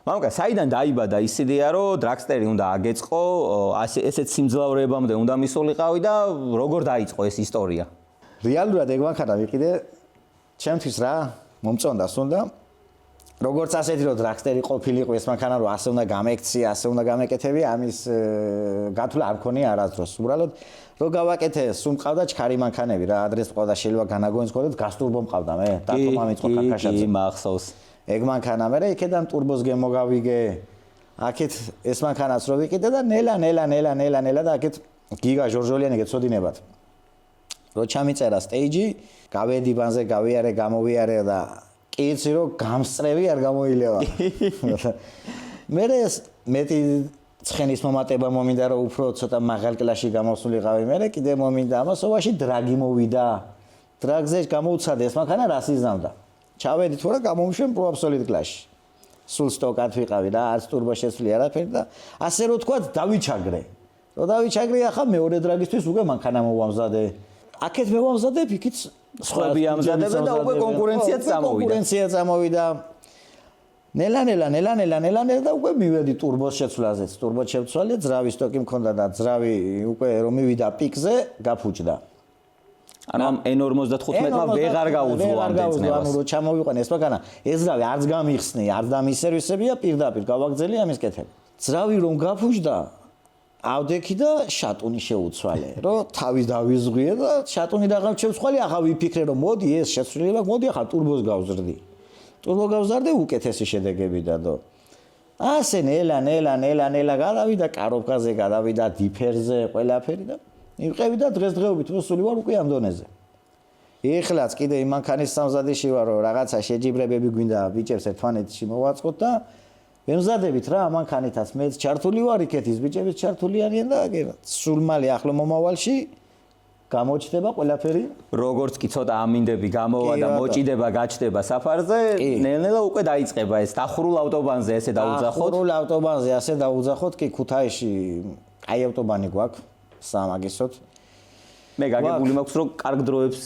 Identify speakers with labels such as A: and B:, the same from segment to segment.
A: მამუკა, საიდან დაიბადა ის იდეა, რომ დრაგსტერი უნდა აგეწყო, ესეც სიმძლავრეებამდე უნდა მისულიყავი და როგორ დაიწყო ეს ისტორია?
B: რეალურად ეგ მანქანა ვიყიდე, ჩემთვის რა, მომწონდა სულ და როგორც ასეთი რომ დრაგსტერი ყოფილიყო ეს მანქანა რომ ასე უნდა გამეკცი, ასე უნდა გამეკეთები, ამის გათვლა არ მქონია არასდროს. უბრალოდ რო გავაკეთე, სულ მყავდა ჩქარი მანქანები რა, ადრეს მყავდა შეიძლება განაგონის მქონდა, გასტურბო მყავდა მე, დათო მამიწყო კაკაშაძე.
A: კი, მახსოვს.
B: ეგ მანქანა მე იქედან ტურბოს გემოგავიგე. აქეთ ეს მანქანას რო ვიყიდე და ნელა და აქეთ გიგა ჟორჟოლიანი გეცოდინებათ. რო ჩამიწერა სტეიჯი, გავედი ბანზე, გავიარე, გამოვიარე და კი იცი რომ გამსწრევი არ გამოილევა. მეტი ცხენის მომატება მომინდა რომ უფრო ცოტა მაღალ კლასში გამოსულიყავი. მე კიდე მომინდა ამასობაში დრაგი მოვიდა. დრაგზე გამოუცადე ეს მანქანა რას იზამდა. ჩავედი თუ რა გამომშვენ პრო აბსოლუტ კლასში. სულ სტოკად ვიყავი რა, არც ტურბო შეცვლი არაფერი და ასე რომ თქვა დავიჩაგრე. რო დავიჩაგრე ახლა მეორე დრაგისთვის უკვე მანქანა მოვამზადე. აქეთ მევამზადებ, იქით
A: სხვები ამზადებენ და უკვე კონკურენციაც წამოვიდა.
B: კონკურენცია წამოვიდა. ნელა და უკვე მივედი ტურბოს შეცვლაზეც. ტურბოს შეცვალე, ძრავი სტოკი მქონდა და ძრავი უკვე რომ მივიდა პიკზე, გაფუჭდა.
A: ანუ ამ N55-მა ვეღარ გაუძლო ამ დეცნებას.
B: ანუ რო ჩამოვიყვანე ეს მანქანა, ეს ძრავი არც გამიხსნე, არც დამისერვისებია, პირდაპირ გავაგზელი ამის კეთება. ძრავი რომ გაფუჭდა, ავდექი და შატუნი შეუცვალე, რომ თავი დავიზღვიე და შატუნი რაღაც შევცვალე, ახლა ვიფიქრე რომ მოდი ეს შეცვლილება, მოდი ახლა ტურბოს გავზრდი. ტურბო გავზარდე უკეთესი შედეგები დადო. ასე ნელა გადავიდა კაროფკაზე, გადავიდა დიფერზე, ყველაფერი და მივყევი და დღესდღეობით მოსული ვარ უკვე ამ დონეზე. ეხლაც კიდე იმ მანქანის სამზადიში ვარ, რომ რაღაცა შეჯიბრებები გვინდა ბიჭებს ერთმანეთში მოვაწყოთ და ვემზადებით რა მანქანითაც მეც ჩართული ვარ იქეთ ის ბიჭებიც ჩართული არიან და სულ მალე ახლო მომავალში გამოჩდება ყველაფერი.
A: როგორც კი ცოტა ამინდები გამოვა და მოჭიდება, გაჩდება საფარზე, ნელ-ნელა უკვე დაიწყება ეს დახურულ ავტობანზე ესე დაუძახოთ.
B: დახურულ ავტობანზე ასე დაუძახოთ, კი ქუთაისში აი ავტობანი გვაქვს სამაგისოთ.
A: მე გაგებული მაქვს რომ კარგ დროებს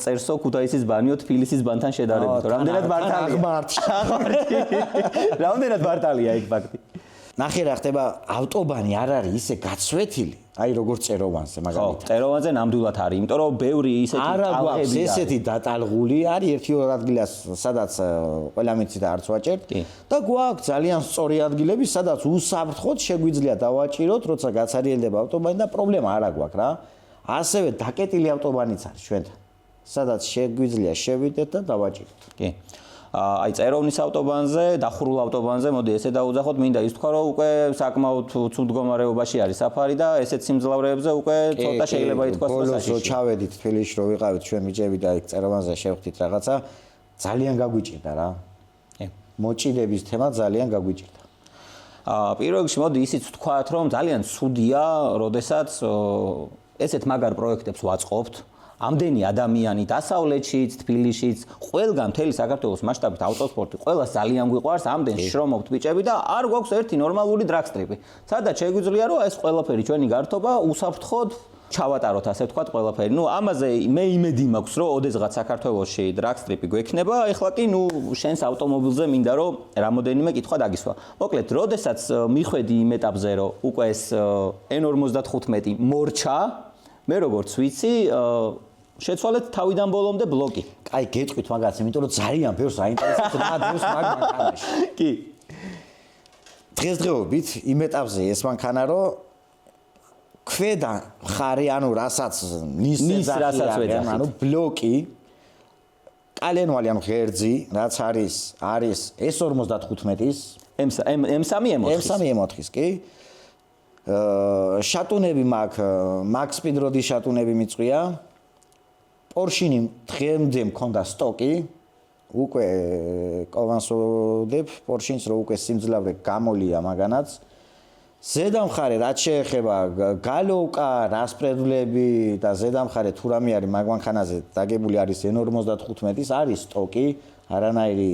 A: წერსო ქუთაისის ბანიო თბილისის ბანთან შედარებით. რამდენად რამდენად მარტალია იქ ფაქტი.
B: ნახე რა ხდება, ავტობანი არ არის ისე გაცვეთილი, აი როგორც წეროვანზე მაგალითად.
A: ხო, წეროვანზე ნამდვილად არის, იმიტომ რომ ბევრი ისეთი
B: ტალღები ესეთი დატალღული არის ერთი-ორ ადგილას, სადაც ყველა მიცი და არც ვაჭერთ და გვაქვს ძალიან სწორი ადგილები, სადაც უსაფრთხოდ შეგვიძლია დავაჭიროთ, როცა გაცარიელდება ავტობანი და პრობლემა არ აქვს რა. ასევე დაკეტილი ავტობანიც არის ჩვენთან, სადაც შეგვიძლია შევიდეთ და დავაჭიროთ.
A: კი. აი წეროვნის ავტობანზე, დახურულ ავტობანზე, მოდი ესე დაუძახოთ, მინდა ის თქვა, რომ უკვე საკმაოდ ცუდ მდგომარეობაში არის საფარი და ესეთ სიმძლავრეებზე უკვე ცოტა შეიძლება ითქვას
B: საშიში. ბოლოს რო ჩავედით თბილისში რო ვიყავით ჩვენ ბიჭები და იქ წეროვანზე შევხვდით რაღაცა, ძალიან გაგვიჭირდა რა. მოჭიდების თემა ძალიან გაგვიჭირდა.
A: პირველ რიგში მოდი ისიც ვთქვათ, რომ ძალიან ცუდია, როდესაც ესეთ მაგარ პროექტებს ვაწყობთ. ამდენი ადამიანი დასავლეთშიც, თბილისშიც, ყველგან მთელი საქართველოს მასშტაბით ავტოსპორტი, ყველას ძალიან გვიყვარს, ამდენ შრომობთ ბიჭები და არ გვაქვს ერთი ნორმალური დრაგსტრიპი. სადაც შეგვიძლია რომ ეს ყველაფერი ჩვენი გართობა უსაფრთხოდ ჩავატაროთ, ასე ვთქვათ, ყველაფერი. ნუ ამაზე მე იმედი მაქვს, რომ ოდესღაც საქართველოში დრაგსტრიპი გვექნება, ეხლა კი ნუ შენს ავტომობილზე მინდა რომ რამოდენიმე კითხვა დაგისვა. მოკლედ, როდესაც მიხვედი იმ ეტაპზე, რომ უკვე ეს N55 მორჩა, მე როგორც ვიცი, შეცვალეთ თავიდან ბოლომდე ბლოკი.
B: აი, გეტყვით მაგაც, იმიტომ რომ ძალიან ბევრს აინტერესებს რა დევს მაგ მანქანაში.
A: კი.
B: დღესდღეობით იმ ეტაპზე ეს მანქანა რომ ქვედა ხარი, ანუ რასაც ნის
A: რასაც ვეძახით,
B: ანუ ბლოკი კალენვალი, ანუ ღერძი, რაც არის S55-ის, M3-4-ის, კი. შატუნები მაქვს, Max Speed Road-ის შატუნები მიწვია. Porsche-ნი დღემდე მქონდა სტოკი. უკვე კოვანსოდებ Porsche-ს რო უკვე სიმძლავრე გამოლია მაგანაც. ზედა მხარე რაც შეეხება გალოვკა, რასპრედლები და ზედა მხარე თუ რამე არის მაგ მანქანაზე დაგებული არის N55-ის, არის სტოკი, არანაირი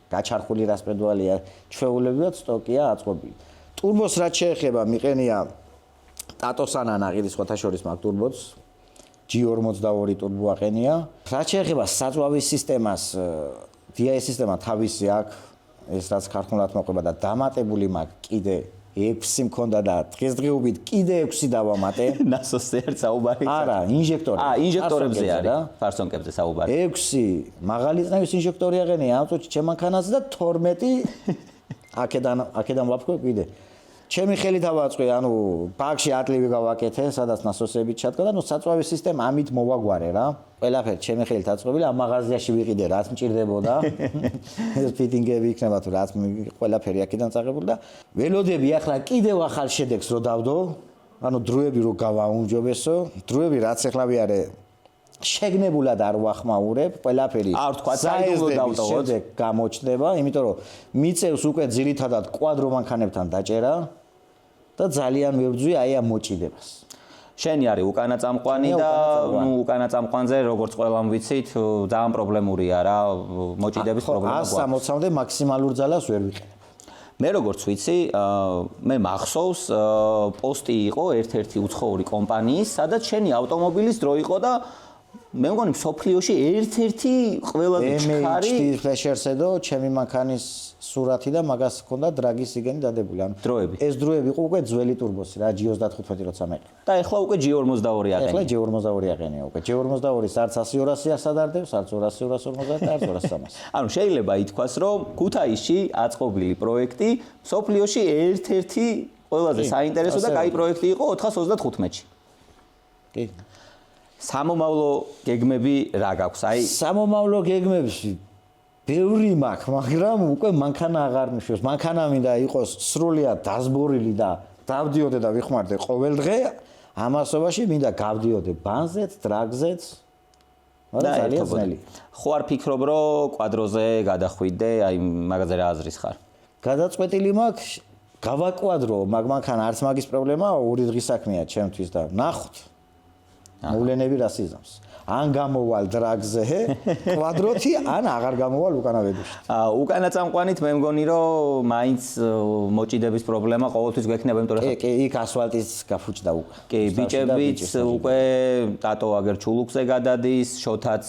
B: გაჩარხული რასპრედვალია, ჩვეულებრივად სტოკია აწყობილი. ტურბოს რაც შეეხება მიყენია ტატოსანა ნაყიდის ხოთაშორის მაგ ტურბოც G42 ტურბო აყენია. რაც შეეხება საწვავის სისტემას, DI სისტემა თავისი აქვს, ეს რაც ქართულად მოყვება და დამატებული მაქვს კიდე 6 მქონდა და დღესდღეობით კიდე 6 დავამატე.
A: ნასოსზე ერთ საუბარი.
B: არა, ინჟექტორი.
A: ინჟექტორებზე არის, ფარსონკებზე საუბარი.
B: 6 მაღალი წნევის ინჟექტორი აღენია ამ წუთში ჩემ მანქანაზე და 12 აქედან ვაფრთხო კიდე. ჩემი ხელით ავაწყე, ანუ ბაკში ატლივი გავაკეთე, სადაც ნასოსები ჩადგა და საწვავის სისტემა ამით მოვაგვარე რა. ყველაფერი ჩემი ხელით აწყობილი, ამ მაღაზიაში ვიყიდე, რაც მჭირდებოდა. ეს ფიტინგები იქნება თუ რაც ყველაფერი აქედან წაღებული და ველოდები ახლა კიდევ ახალ შედეგს რო დავდო, ანუ დროები რო გავაუნჯობესო, დროები რაც ახლავე არის შეგნებულად არ ვახმაურებ, ყველაფერი.
A: არ თქვა, საიდუმლო დავტოვოთ.
B: შემდეგ გამოჩნდება, იმიტომ რომ მიწევს უკვე ძირითადად კვადრო მანქანებთან დაჭერა და ძალიან მებრძვი აი ამ მოჭიდებას.
A: შენი არის უკანა წამყვანი და უკანა წამყვანზე როგორც ყველამ ვიცით, ძალიან პრობლემურია რა, მოჭიდების პრობლემა გვაქვს.
B: 160-მდე მაქსიმალურ ძალას ვერ ვიყენებ.
A: მე როგორც ვიცი, მე მახსოვს პოსტი იყო ერთ-ერთი უცხოური კომპანიის, სადაც შენი ავტომობილის დრო იყო და მე მგონი მსოფლიოში ერთ-ერთი ყველაზე ჩქარი
B: ფლეშერსედო ჩემი მანქანის სურათი და მაგას ჰქონდა დრაგის იგენი დადებული. ანუ
A: დროები.
B: ეს დროები იყო უკვე ძველი ტურბოსი რა G35 როცა მეყრა.
A: და ეხლა უკვე G42 აყენია.
B: ეხლა G42 აყენია უკვე. G42 არც 100-200 სადარდებს, არც 200-250 და არც 200-300.
A: ანუ შეიძლება ითქვას, რომ ქუთაისში აწყობილი პროექტი მსოფლიოში ერთ-ერთი ყველაზე საინტერესო და კაი პროექტი იყო 435-ში.
B: კი.
A: სამომავლო გეგმები რა გაქვს? აი,
B: სამომავლო გეგმებში ბევრი მაქვს, მაგრამ უკვე მანქანა აღარ ნიშნავს. მანქანა მინდა იყოს სრულიად დაზბორილი და დავდიოდე და ვიხმარდე ყოველ დღე. ამასობაში მინდა გავდიოდე ბანზეც, დრაგზეც. და ძალიან ძნელი.
A: ხო არ ფიქრობ, რომ კვადროზე გადახვიდე, აი მაგაზე რა აზრის ხარ?
B: გადაწყვეტილი მაქვს, გავაკვადრო, მაგ მანქანა არც მაგის პრობლემაა, ორი დღის საქმეა ჩემთვის და ნახოთ. მოვლენები რას იზამს. ან გამოვალ დრაგზე, კვადროთი, ან აღარ გამოვალ უკანა ვედუში.
A: უკანა წამყვანით მე მგონი, რომ მაინც მოჭიდების პრობლემა ყოველთვის გვექნება, იმიტომ რომ
B: კი, იქ ასფალტის გაფუჭდა უკვე.
A: კი, ბიჭებიც უკვე ტატო აგერ ჩულუქზე გადადის, შოთაც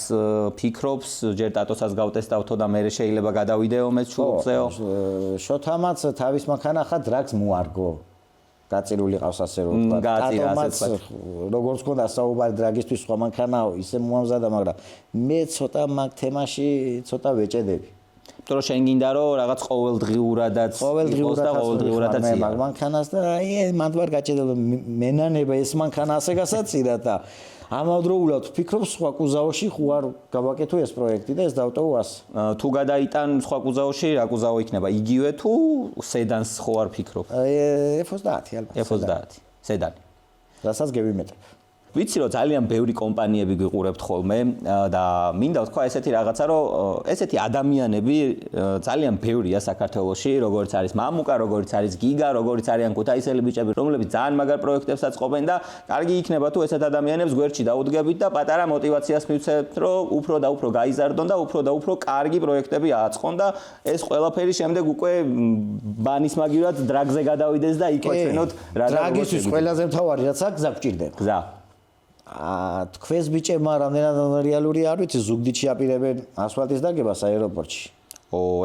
A: ფიქრობს, ჯერ ტატოსაც გავტესტავთო და მე შეიძლება გადავიდეო მე ჩულუქზეო.
B: შოთამაც თავის მანქანა ხა დრაგს მოარგო. გაწირული ყავს ასე რომ ვთქვა. ტატომაც როგორც გქონდა საუბარი დრაგისთვის სხვა მანქანაო, ისე მოამზადა, მაგრამ მე ცოტა მაგ თემაში ცოტა ვეჭედები.
A: იმიტომ რომ შენ გინდა რომ რაღაც ყოველდღიურადაც იყოს და ყოველდღიურადაც
B: მე მაგ მანქანას და აი მანდ ვარ გაჭედილი მენანება ეს მანქანა ასე გასაცირა და ამავდროულად ვფიქრობ სხვა კუზაოში ხო არ გავაკეთო ეს პროექტი და ეს დავტოვო 100.
A: თუ გადაიტან სხვა კუზაოში, რა კუზაო იქნება? იგივე თუ სედანს ხო არ ფიქრობ?
B: F30 ალბათ.
A: F30, სედანი.
B: რასაც გევიმეტრებ.
A: ვიცი რომ ძალიან ბევრი კომპანიები გიყურებთ ხოლმე და მინდა ვთქვა ესეთი რაღაცა რომ ესეთი ადამიანები ძალიან ბევრია საქართველოში, როგორც არის მამუკა, როგორც არის გიგა, როგორც არიან ქუთაისელი ბიჭები, რომლებიც ძალიან მაგარ პროექტებს აწყობენ და კარგი იქნება თუ ესეთ ადამიანებს გვერდში დაუდგებით და პატარა мотиваციას მივცეთ, რომ უფრო და უფრო გაიზარდონ და უფრო და უფრო კარგი პროექტები აწყონ და ეს ყველაფერი შემდეგ უკვე ბანის მაგივრად დრაგზე გადავიდეს და იქ ვეცენოთ
B: რა დრაგისთვის ყველაზე მთავარი რაც აქვს გზა გჭირდება.
A: გზა
B: თქვენს ბიჭებმა რამდენად რეალური არ ვიცი ზუგდიდში აპირებენ ასფალტის დაგებას აეროპორტში.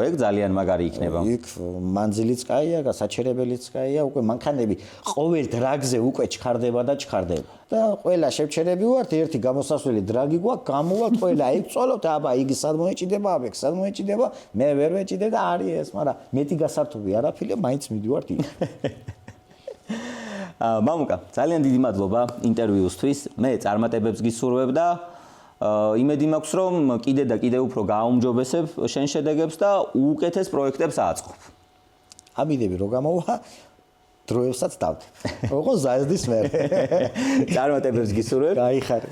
A: ეგ ძალიან მაგარი იქნება.
B: იქ მანძილიც კაია, გასაჩერებელიც კაია, უკვე მანქანები ყოველ დრაგზე უკვე ჩქარდება და ჩქარდება. და ყველა შევჩერები ვართ, ერთი გამოსასვლელი დრაგი გვაქვს, გამოვალთ ყველა იქ წვალობთ, აბა იგი სად მოეჭიდება, აბა სად მოეჭიდება, მე ვერ ვეჭიდე და არის ეს, მაგრამ მეტი გასართობი არაფერია, მაინც მიდივართ იქ.
A: მამუკა, ძალიან დიდი მადლობა ინტერვიუსთვის. მე წარმატებებს გისურვებ და იმედი მაქვს, რომ კიდე და კიდე უფრო გააუმჯობესებ შენ შედეგებს და უკეთეს პროექტებს აწყობ.
B: ამიდები რო გამოვა, დროებსაც დავდებ. ოღონდ ზაიზდის მერე.
A: წარმატებებს გისურვებ.
B: გაიხარე.